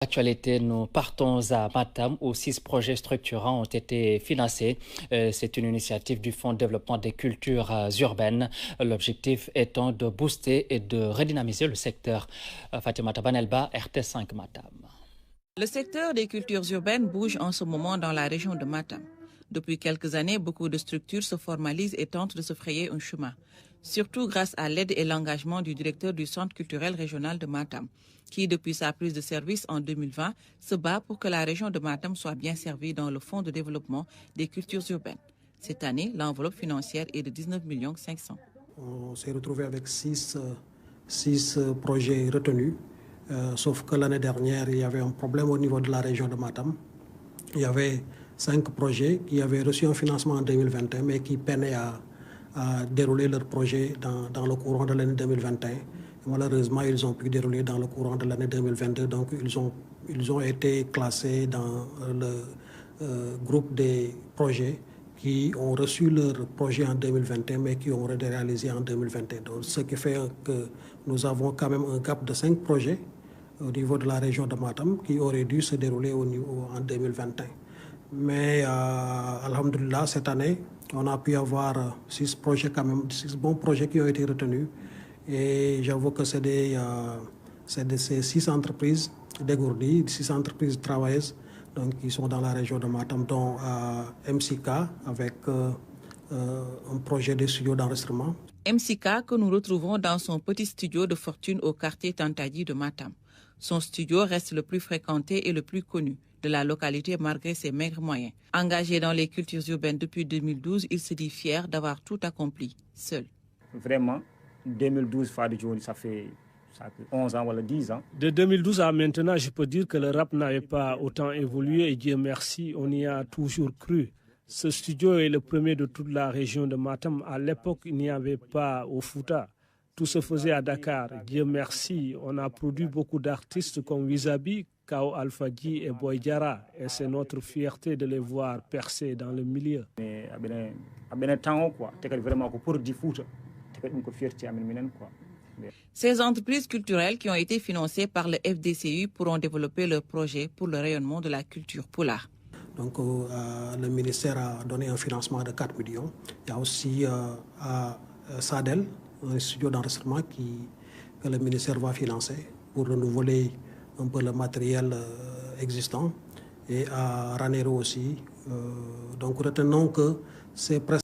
Actualité, nous partons à Matam où 6 projets structurants ont été financés. C'est une initiative du Fonds de développement des cultures urbaines. L'objectif étant de booster et de redynamiser le secteur. Fatimata Banelba, RT5 Matam. Le secteur des cultures urbaines bouge en ce moment dans la région de Matam. Depuis quelques années, beaucoup de structures se formalisent et tentent de se frayer un chemin. Surtout grâce à l'aide et l'engagement du directeur du Centre culturel régional de Matam, qui, depuis sa prise de service en 2020, se bat pour que la région de Matam soit bien servie dans le Fonds de développement des cultures urbaines. Cette année, l'enveloppe financière est de 19 500 000. On s'est retrouvé avec six projets retenus, sauf que l'année dernière, il y avait un problème au niveau de la région de Matam. Il y avait 5 projets qui avaient reçu un financement en 2021, mais qui peinaient à dérouler leur projet dans le courant de l'année 2021. Malheureusement, ils ont pu dérouler dans le courant de l'année 2022, donc ils ont été classés dans le groupe des projets qui ont reçu leur projet en 2021, mais qui ont réalisé en 2021. Donc, ce qui fait que nous avons quand même un gap de 5 projets au niveau de la région de Matam qui auraient dû se dérouler en 2021. Mais alhamdoulilah, cette année, on a pu avoir 6 projets quand même, 6 bons projets qui ont été retenus. Et j'avoue que c'est de ces 6 entreprises dégourdies, 6 entreprises travailleuses donc, qui sont dans la région de Matam, dont MCK avec un projet de studio d'enregistrement. MCK que nous retrouvons dans son petit studio de fortune au quartier Tantadi de Matam. Son studio reste le plus fréquenté et le plus connu de la localité malgré ses maigres moyens. Engagé dans les cultures urbaines depuis 2012, il se dit fier d'avoir tout accompli, seul. Vraiment, 2012, ça fait 11 ans ou 10 ans. De 2012 à maintenant, je peux dire que le rap n'avait pas autant évolué et Dieu merci, on y a toujours cru. Ce studio est le premier de toute la région de Matam. À l'époque, il n'y avait pas au Fouta. Tout se faisait à Dakar. Dieu merci, on a produit beaucoup d'artistes comme Wizabi, Kao Alfadji et Boy Diara. Et c'est notre fierté de les voir percer dans le milieu. Ces entreprises culturelles qui ont été financées par le FDCU pourront développer leurs projets pour le rayonnement de la culture poulard. Donc le ministère a donné un financement de 4 millions. Il y a aussi à Sadel, un studio d'enregistrement que le ministère va financer pour renouveler un peu le matériel existant. Et à Ranero aussi. Donc retenons que c'est presque